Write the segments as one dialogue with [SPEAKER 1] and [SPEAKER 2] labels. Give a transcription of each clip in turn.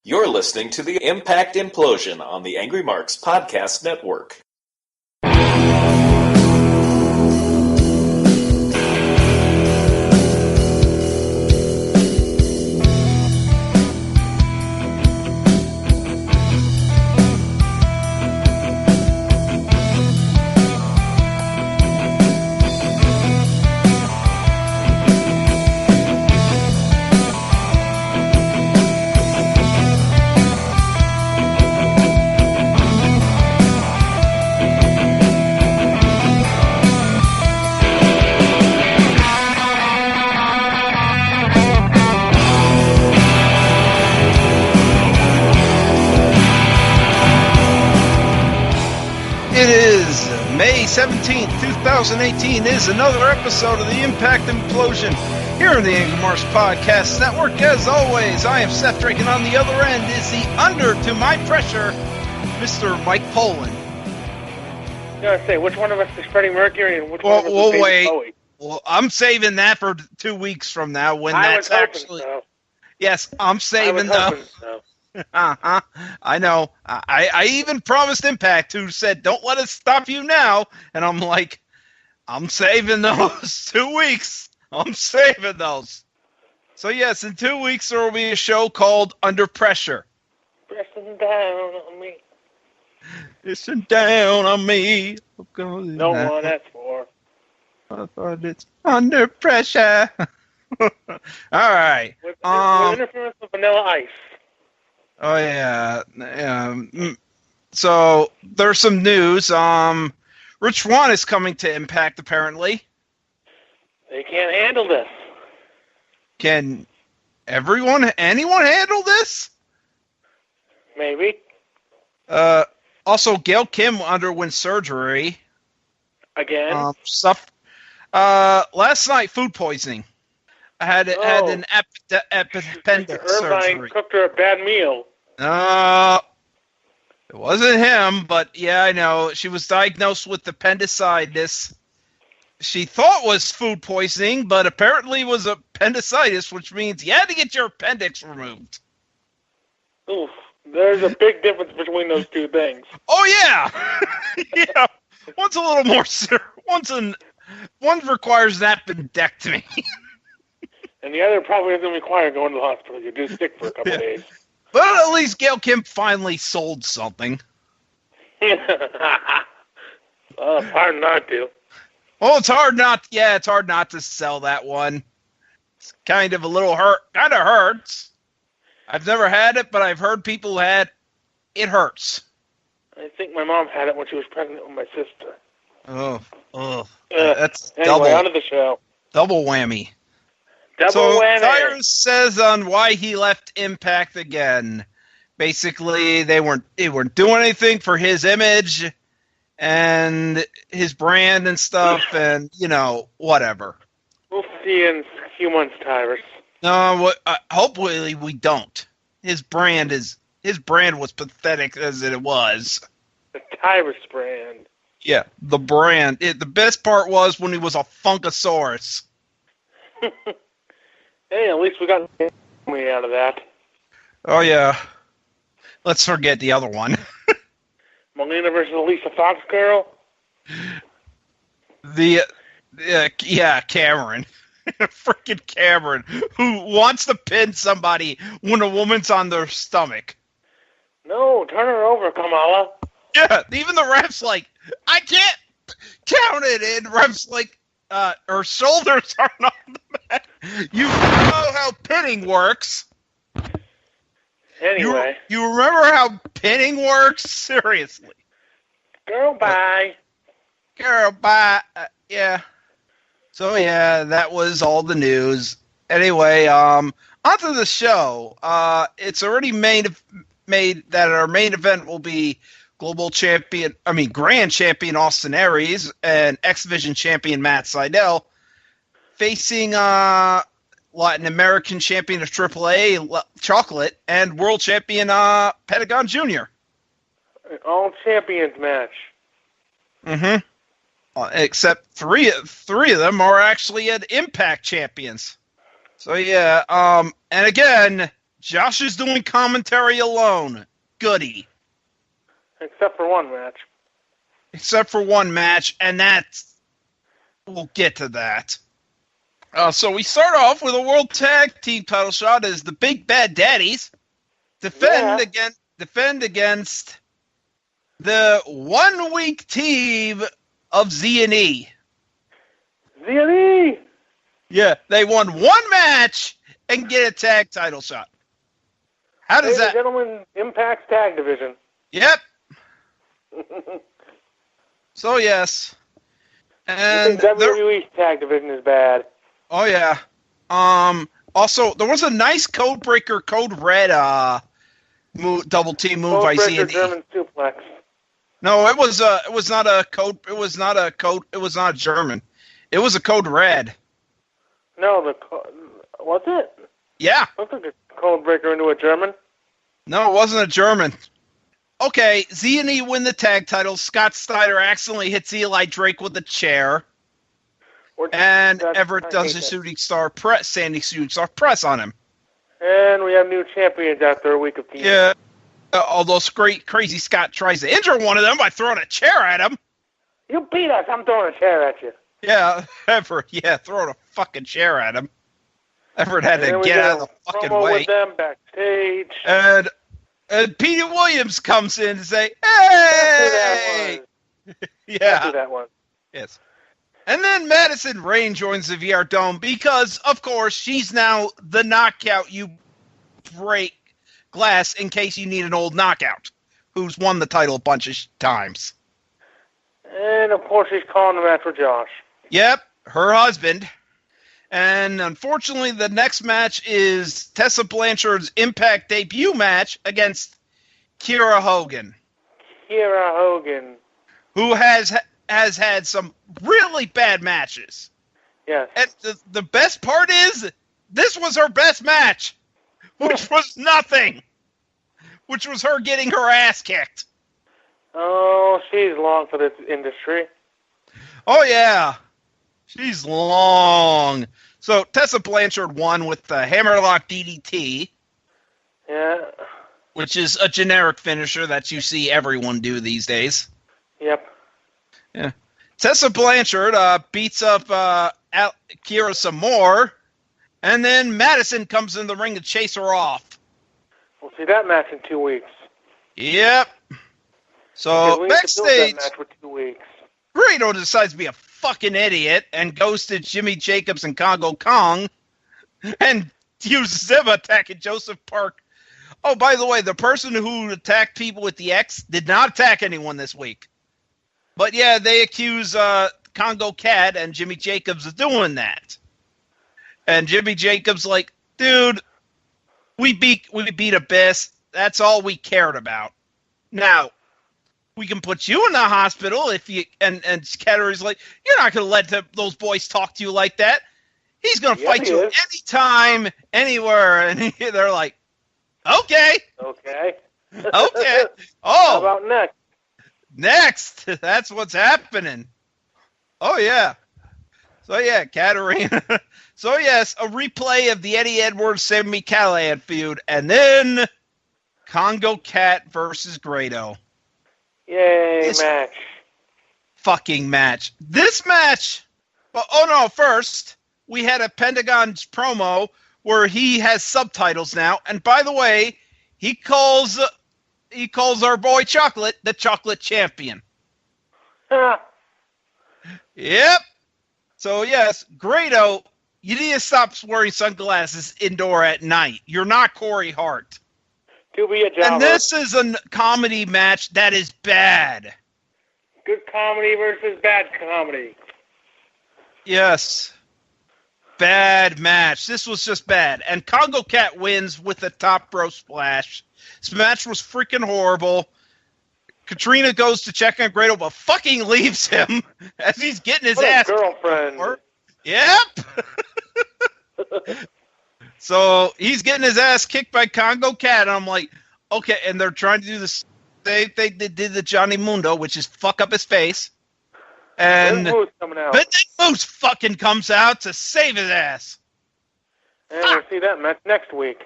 [SPEAKER 1] You're listening to the Impact Implosion on the Angry Marks Podcast Network.
[SPEAKER 2] It is May 17th, 2018 is another episode of the Impact Implosion here on the AngryMarks Podcast Network. As always, I am Seth Drake, and on the other end is the under to my pressure, Mr. Mike Poland.
[SPEAKER 3] I gotta say, which one of us is Freddie Mercury and which one of us is David Bowie?
[SPEAKER 2] Well, I'm saving that for 2 weeks from now when
[SPEAKER 3] I
[SPEAKER 2] that's
[SPEAKER 3] was hoping
[SPEAKER 2] actually...
[SPEAKER 3] so.
[SPEAKER 2] Yes, I'm saving those. I know. I even promised Impact, who said, don't let us stop you now. And I'm like, I'm saving those 2 weeks. I'm saving those. So, yes, in 2 weeks there will be a show called Under Pressure.
[SPEAKER 3] Pressing down on me.
[SPEAKER 2] Listen down on me.
[SPEAKER 3] No one asked for.
[SPEAKER 2] But it's Under Pressure. All right.
[SPEAKER 3] With interference of Vanilla Ice.
[SPEAKER 2] Oh, yeah. So, there's some news. Rich Swann is coming to Impact, apparently.
[SPEAKER 3] They can't handle this.
[SPEAKER 2] Can anyone handle this?
[SPEAKER 3] Maybe.
[SPEAKER 2] Also, Gail Kim underwent surgery.
[SPEAKER 3] Again?
[SPEAKER 2] Last night, food poisoning. I had an appendix
[SPEAKER 3] Irvine
[SPEAKER 2] surgery.
[SPEAKER 3] cooked her a bad meal.
[SPEAKER 2] It wasn't him, but yeah, I know. She was diagnosed with appendicitis. She thought was food poisoning, but apparently was appendicitis, which means you had to get your appendix removed.
[SPEAKER 3] Oof. There's a big difference between those two things.
[SPEAKER 2] Oh, yeah! Yeah. One's a little more serious. One requires an appendectomy.
[SPEAKER 3] And the other probably doesn't require going to the hospital. You're just sick for a couple days.
[SPEAKER 2] But at least Gail Kim finally sold something.
[SPEAKER 3] Hard not to.
[SPEAKER 2] Well, it's hard not to sell that one. It's kind of a little kind of hurts. I've never had it, but I've heard people who had it. Hurts.
[SPEAKER 3] I think my mom had it when she was pregnant with my sister.
[SPEAKER 2] That's
[SPEAKER 3] anyway, on to the show.
[SPEAKER 2] Double whammy.
[SPEAKER 3] Double whammy.
[SPEAKER 2] Cyrus says on why he left Impact again. Basically, they weren't doing anything for his image and his brand and stuff, and whatever.
[SPEAKER 3] We'll see you in a few months, Tyrus.
[SPEAKER 2] No, hopefully we don't. His brand was pathetic as it was.
[SPEAKER 3] The Tyrus brand.
[SPEAKER 2] Yeah, the brand. The best part was when he was a Funkasaurus.
[SPEAKER 3] Hey, at least we got me out of that.
[SPEAKER 2] Oh, yeah. Let's forget the other one.
[SPEAKER 3] Melina versus Lisa Fox girl?
[SPEAKER 2] Cameron. Freaking Cameron, who wants to pin somebody when a woman's on their stomach.
[SPEAKER 3] No, turn her over, Kamala.
[SPEAKER 2] Yeah, even the ref's like, I can't count it in. Ref's like, her shoulders aren't on the mat. You know how pinning works.
[SPEAKER 3] Anyway.
[SPEAKER 2] You remember how pinning works? Seriously.
[SPEAKER 3] Girl, bye.
[SPEAKER 2] Yeah. So, yeah, that was all the news. Anyway, onto the show. It's already made that our main event will be Grand Champion Austin Aries and X Division Champion Matt Sydal facing Latin American Champion of AAA Chocolate and World Champion Pentagon Jr.
[SPEAKER 3] An all champions match.
[SPEAKER 2] Mm-hmm. Except three of them are actually at Impact champions. So yeah, and again, Josh is doing commentary alone. Goody.
[SPEAKER 3] Except for one match.
[SPEAKER 2] Except for one match, and we'll get to that. So we start off with a World Tag Team title shot as the Big Bad Daddies defend against the 1 week team of Z&E.
[SPEAKER 3] Z&E!
[SPEAKER 2] Yeah, they won one match and get a tag title shot. How does that?
[SPEAKER 3] Gentlemen, Impact's tag division.
[SPEAKER 2] Yep. So yes. And
[SPEAKER 3] you think WWE's tag division is bad.
[SPEAKER 2] Oh yeah. Also, there was a nice Codebreaker Code Red double team move by Z&E.
[SPEAKER 3] German suplex.
[SPEAKER 2] No, it was not a code. It was not a German. It was a Code Red.
[SPEAKER 3] No, was it?
[SPEAKER 2] Yeah.
[SPEAKER 3] Looked like a Codebreaker into a German.
[SPEAKER 2] No, it wasn't a German. Okay, Z&E win the tag titles. Scott Steiner accidentally hits Eli Drake with a chair. And Everett does a shooting star press, standing shooting star press on him.
[SPEAKER 3] And we have new champions after a week of team.
[SPEAKER 2] Yeah. Although crazy Scott tries to injure one of them by throwing a chair at him.
[SPEAKER 3] You beat us, I'm throwing a chair at you.
[SPEAKER 2] Yeah, Everett, throwing a fucking chair at him. Everett had to get out of the fucking way.
[SPEAKER 3] With them backstage.
[SPEAKER 2] And Petey Williams comes in to say, "Hey!"
[SPEAKER 3] Yeah. Do that one.
[SPEAKER 2] Yes. And then Madison Rayne joins the VR Dome because, of course, she's now the knockout you break glass in case you need an old knockout who's won the title a bunch of times.
[SPEAKER 3] And, of course, she's calling the match for Josh.
[SPEAKER 2] Yep, her husband. And unfortunately, the next match is Tessa Blanchard's Impact debut match against Kiera Hogan.
[SPEAKER 3] Kiera Hogan.
[SPEAKER 2] Who has had some really bad matches.
[SPEAKER 3] Yes.
[SPEAKER 2] And the best part is, this was her best match, which was nothing. Which was her getting her ass kicked.
[SPEAKER 3] Oh, she's long for this industry.
[SPEAKER 2] Oh, yeah. She's long. So, Tessa Blanchard won with the Hammerlock DDT.
[SPEAKER 3] Yeah.
[SPEAKER 2] Which is a generic finisher that you see everyone do these days.
[SPEAKER 3] Yep.
[SPEAKER 2] Yeah. Tessa Blanchard beats up Kiera some more. And then Madison comes in the ring to chase her off.
[SPEAKER 3] We'll see that match in 2 weeks.
[SPEAKER 2] Yep. So, backstage,
[SPEAKER 3] that match for 2 weeks.
[SPEAKER 2] Grado decides to be a fucking idiot and goes to Jimmy Jacobs and Congo Kong and uses them attacking Joseph Park. Oh, by the way, the person who attacked people with the X did not attack anyone this week. But yeah, they accuse Congo Cat and Jimmy Jacobs of doing that. And Jimmy Jacobs like, dude, we beat Abyss. That's all we cared about. Now, we can put you in the hospital if you... And Cattery's like, you're not going to let those boys talk to you like that. He's going to fight you anytime, anywhere. And they're like, okay.
[SPEAKER 3] Okay.
[SPEAKER 2] Okay.
[SPEAKER 3] Oh. How about next?
[SPEAKER 2] Next. That's what's happening. Oh, yeah. So, yeah, Katarina. So, yes, a replay of the Eddie Edwards, Sammy Callahan feud. And then Congo Cat versus Grado.
[SPEAKER 3] Yay, this match.
[SPEAKER 2] Fucking match. This match. Well, oh, no, first, we had a Pentagon's promo where he has subtitles now. And by the way, he calls our boy Chocolate the Chocolate Champion. Yep. So, yes, Grado, you need to stop wearing sunglasses indoor at night. You're not Corey Hart.
[SPEAKER 3] To be a jobber.
[SPEAKER 2] And this is a comedy match that is bad.
[SPEAKER 3] Good comedy versus bad comedy.
[SPEAKER 2] Yes. Bad match. This was just bad. And Congo Cat wins with a top rope splash. This match was freaking horrible. Katrina goes to check on Grado, but fucking leaves him as he's getting his ass
[SPEAKER 3] girlfriend.
[SPEAKER 2] Yep. So he's getting his ass kicked by Congo Cat, and I'm like, okay. And they're trying to do the same thing they did to Johnny Mundo, which is fuck up his face. And then Moose fucking comes out to save his ass.
[SPEAKER 3] And we'll see that match next week.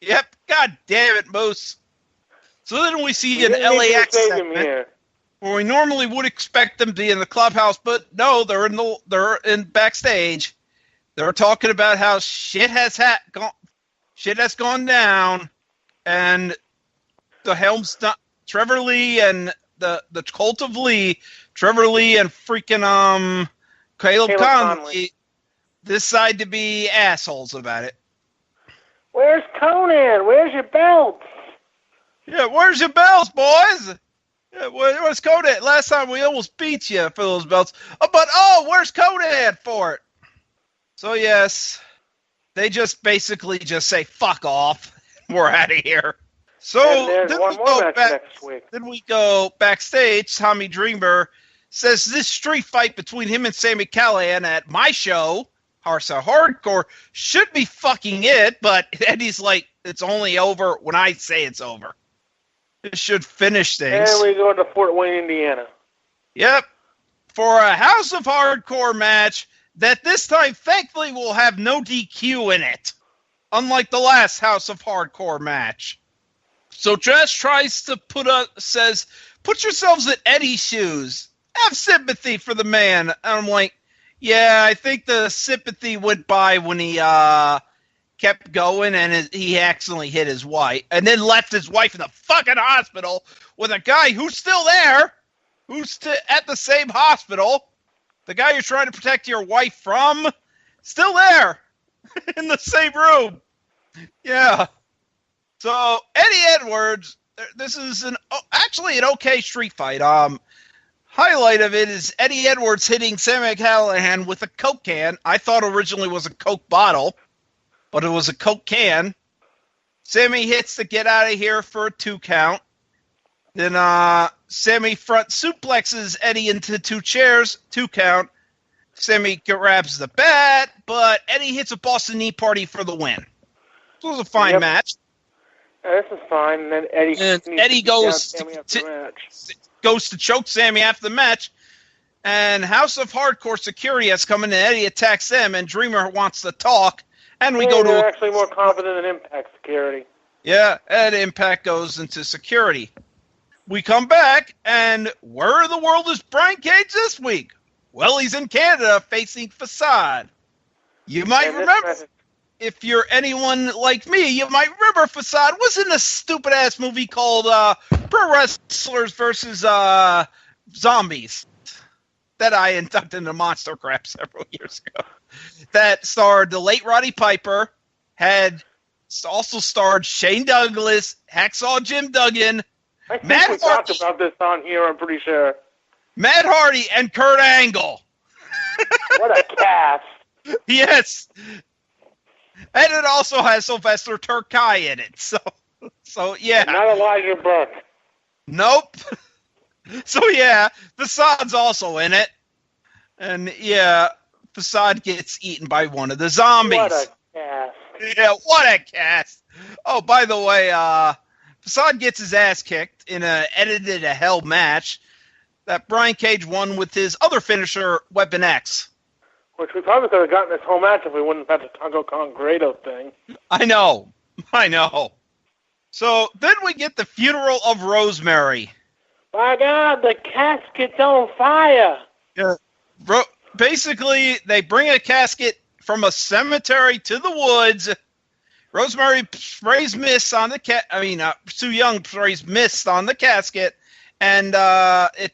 [SPEAKER 2] Yep. God damn it, Moose. So then we see an LAX segment where we normally would expect them to be in the clubhouse, but no, they're in backstage. They're talking about how shit has gone down, and the helm's not Trevor Lee and the cult of Lee, Trevor Lee and freaking Caleb Conley decide to be assholes about it.
[SPEAKER 3] Where's Conan? Where's your belts?
[SPEAKER 2] Yeah, where's your belts, boys? Yeah, where's Conan? Last time we almost beat you for those belts. Where's Conan for it? So yes, they just basically just say, fuck off. We're out of here. So then we go backstage. Tommy Dreamer says this street fight between him and Sami Callihan at my show, House of Hardcore, should be fucking it, but Eddie's like, it's only over when I say it's over. It should finish things.
[SPEAKER 3] And we go to Fort Wayne, Indiana.
[SPEAKER 2] Yep. For a House of Hardcore match that this time, thankfully, will have no DQ in it. Unlike the last House of Hardcore match. So Josh tries to says, put yourselves in Eddie's shoes. Have sympathy for the man. And I'm like, yeah, I think the sympathy went by when he kept going and he accidentally hit his wife. And then left his wife in the fucking hospital with a guy who's still there, who's at the same hospital. The guy you're trying to protect your wife from, still there in the same room. Yeah. So Eddie Edwards, this is actually an okay street fight. Highlight of it is Eddie Edwards hitting Sami Callihan with a Coke can. I thought originally it was a Coke bottle, but it was a Coke can. Sami hits to get out of here for a 2 count. Then Sami front suplexes Eddie into 2 chairs, 2 count. Sami grabs the bat, but Eddie hits a Boston Knee Party for the win. It was a fine match.
[SPEAKER 3] Yeah, this is fine. And then Eddie
[SPEAKER 2] goes to choke Sami after the match. And House of Hardcore security has come in, and Eddie attacks them, and Dreamer wants to talk. And
[SPEAKER 3] they're actually more confident than Impact security.
[SPEAKER 2] Yeah, and Impact goes into security. We come back, and where in the world is Brian Cage this week? Well, he's in Canada facing Facade. You might remember, if you're anyone like me, you might remember Facade was in a stupid-ass movie called Pro Wrestlers versus Zombies that I inducted into Monster Crap several years ago. That starred the late Roddy Piper, had also starred Shane Douglas, Hacksaw Jim Duggan,
[SPEAKER 3] I think we talked about this on here, I'm pretty sure.
[SPEAKER 2] Matt Hardy, and Kurt Angle.
[SPEAKER 3] What a cast.
[SPEAKER 2] Yes. And it also has Sylvester Terkay in it. So yeah.
[SPEAKER 3] And not Elijah Burke.
[SPEAKER 2] Nope. So yeah, Facade's also in it. And yeah, Facade gets eaten by one of the zombies.
[SPEAKER 3] What a cast.
[SPEAKER 2] Yeah, what a cast. Oh, by the way, Facade gets his ass kicked in an edited to hell match that Brian Cage won with his other finisher, Weapon X.
[SPEAKER 3] Which we probably could have gotten this whole match if we wouldn't have had the Tongo Congrado thing.
[SPEAKER 2] I know. So then we get the funeral of Rosemary.
[SPEAKER 3] My God, the casket's on fire.
[SPEAKER 2] Yeah. Basically, they bring a casket from a cemetery to the woods. Rosemary sprays mist on the Sue Young sprays mist on the casket, and it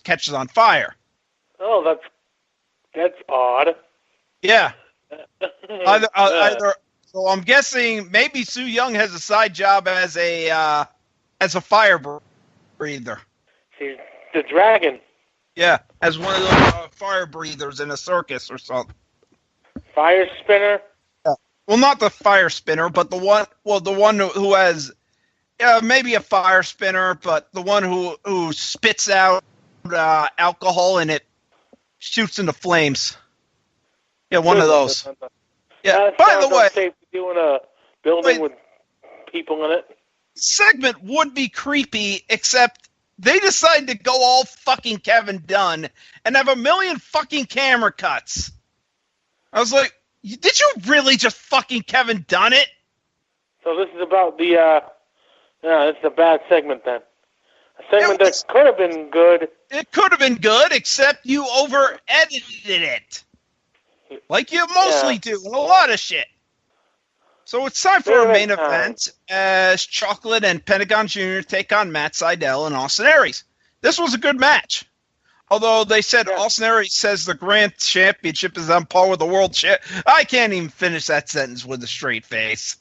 [SPEAKER 2] catches on fire.
[SPEAKER 3] Oh, that's odd.
[SPEAKER 2] Yeah. Either. So I'm guessing maybe Sue Young has a side job as a fire breather.
[SPEAKER 3] She's the dragon.
[SPEAKER 2] Yeah, as one of those fire breathers in a circus or something.
[SPEAKER 3] Fire spinner.
[SPEAKER 2] Yeah. Well, not the fire spinner, but the one who has maybe a fire spinner, but the one who spits out alcohol and it shoots into flames. Yeah, one of those. Yeah. By the way,
[SPEAKER 3] safe to do in a building with people in it.
[SPEAKER 2] Segment would be creepy, except they decide to go all fucking Kevin Dunn and have a million fucking camera cuts. I was like, did you really just fucking Kevin Dunn it?
[SPEAKER 3] So this is about the, this is a bad segment then. A segment that could have been good.
[SPEAKER 2] It could have been good, except you over-edited it. Like you mostly do in a lot of shit. So it's time for a main event as Chocolate and Pentagon Jr. take on Matt Sydal and Austin Aries. This was a good match. Although they said Austin Aries says the Grand Championship is on par with the World Champ. I can't even finish that sentence with a straight face.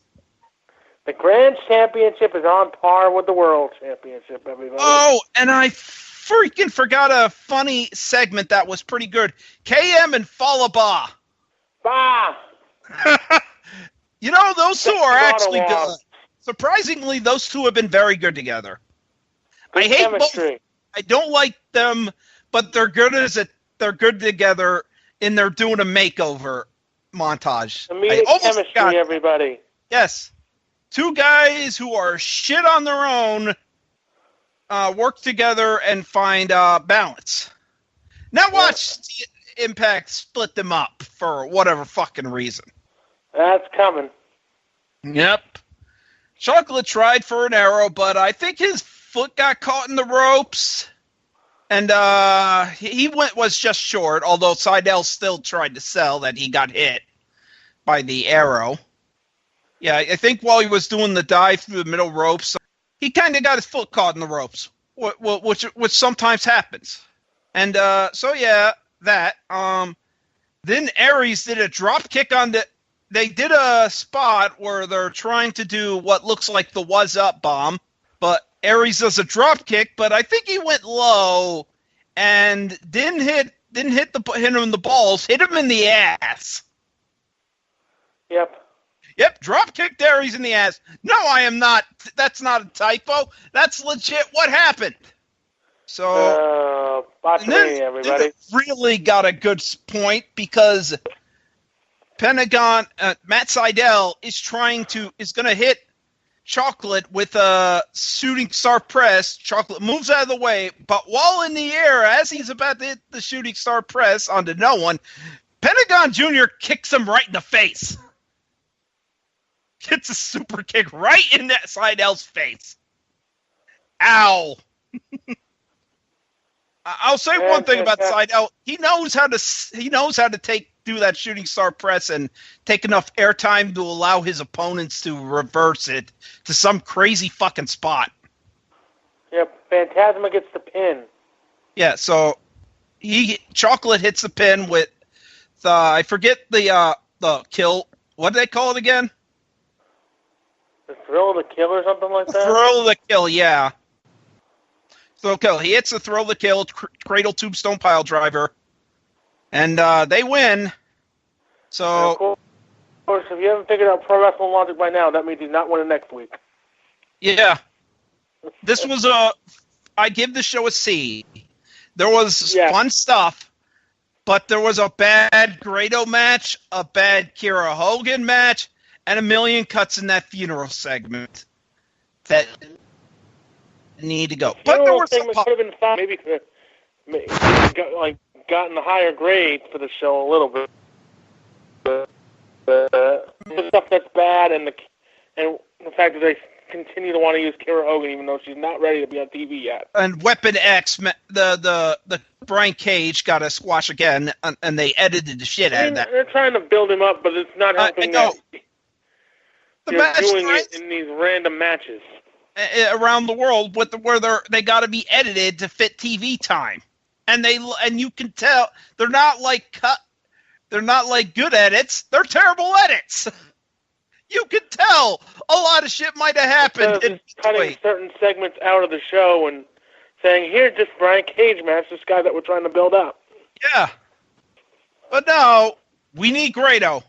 [SPEAKER 3] The Grand Championship is on par with the World Championship, everybody.
[SPEAKER 2] Oh, and I freaking forgot a funny segment that was pretty good. KM and Falaba.
[SPEAKER 3] Bah!
[SPEAKER 2] You know, those two are actually good. Surprisingly, those two have been very good together.
[SPEAKER 3] Good
[SPEAKER 2] I hate
[SPEAKER 3] chemistry.
[SPEAKER 2] both. I don't like them, but they're good they're good together, and they're doing a makeover montage.
[SPEAKER 3] Comedic chemistry, everybody.
[SPEAKER 2] Yes. Two guys who are shit on their own work together and find balance. Now watch Impact split them up for whatever fucking reason.
[SPEAKER 3] That's coming.
[SPEAKER 2] Yep. Chocolate tried for an arrow, but I think his foot got caught in the ropes. And he was just short, although Sydal still tried to sell that he got hit by the arrow. Yeah, I think while he was doing the dive through the middle ropes, he kind of got his foot caught in the ropes, which sometimes happens. And that. Then Aries did a drop kick on the. They did a spot where they're trying to do what looks like the was up bomb, but Aries does a drop kick, but I think he went low and didn't hit him in the balls, hit him in the ass. Yep, drop kicked Aries in the ass. No, I am not. That's not a typo. That's legit what happened. So,
[SPEAKER 3] everybody.
[SPEAKER 2] Really got a good point because Pentagon, Matt Sydal is going to hit Chocolate with a shooting star press. Chocolate moves out of the way, but while in the air, as he's about to hit the shooting star press onto no one, Pentagon Jr. kicks him right in the face. Gets a super kick right in that Sydal's face. Ow. I'll say one thing about Sydal. He knows how to do that shooting star press and take enough airtime to allow his opponents to reverse it to some crazy fucking spot.
[SPEAKER 3] Yep, Phantasma gets the pin.
[SPEAKER 2] Yeah, so Chocolate hits the pin with I forget the kill. What do they call it again?
[SPEAKER 3] The thrill of the kill or something like that?
[SPEAKER 2] Thrill of the kill, yeah. So he hits the thrill of the kill, cradle tombstone pile driver, and they win. So,
[SPEAKER 3] of course, if you haven't figured out pro wrestling logic by now, that means he's not winning next week.
[SPEAKER 2] Yeah. This was I give the show a C. There was fun stuff, but there was a bad Grado match, a bad Kiera Hogan match, and a million cuts in that funeral segment that need to go. But there was
[SPEAKER 3] could have been fun. Maybe gotten the higher grade for the show a little bit. The stuff that's bad and the fact that they continue to want to use Kiera Hogan even though she's not ready to be on TV yet.
[SPEAKER 2] And Weapon X, the Brian Cage got a squash again, and they edited the shit out of that.
[SPEAKER 3] They're trying to build him up, but it's not helping. They're doing it in these random matches
[SPEAKER 2] around the world where they got to be edited to fit TV time, and you can tell they're not like good edits. They're terrible edits. You could tell a lot of shit might have happened.
[SPEAKER 3] In cutting certain segments out of the show and saying, "Here's this Brian Cage match, this guy that we're trying to build up."
[SPEAKER 2] Yeah, but no, we need Grado.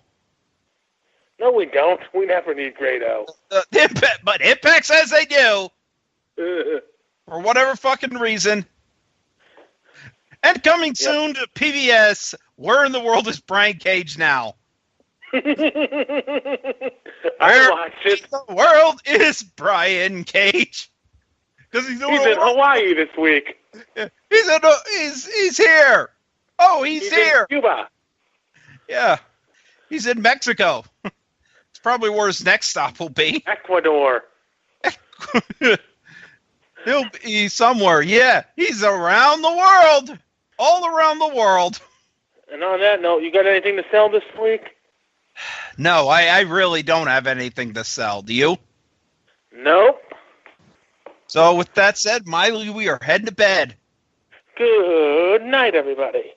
[SPEAKER 3] No, we don't. We never need Grado.
[SPEAKER 2] But Impact says they do. For whatever fucking reason. And coming soon to PBS, where in the world is Brian Cage now?
[SPEAKER 3] I watch it.
[SPEAKER 2] The world is Brian Cage. Because he's
[SPEAKER 3] in Hawaii this week.
[SPEAKER 2] He's here. Oh, he's here.
[SPEAKER 3] In Cuba.
[SPEAKER 2] Yeah. He's in Mexico. probably where his next stop will be.
[SPEAKER 3] Ecuador.
[SPEAKER 2] He'll be somewhere. Yeah, he's around the world. All around the world.
[SPEAKER 3] And on that note, you got anything to sell this week?
[SPEAKER 2] No, I really don't have anything to sell. Do you?
[SPEAKER 3] Nope.
[SPEAKER 2] So with that said, Miley, we are heading to bed.
[SPEAKER 3] Good night, everybody.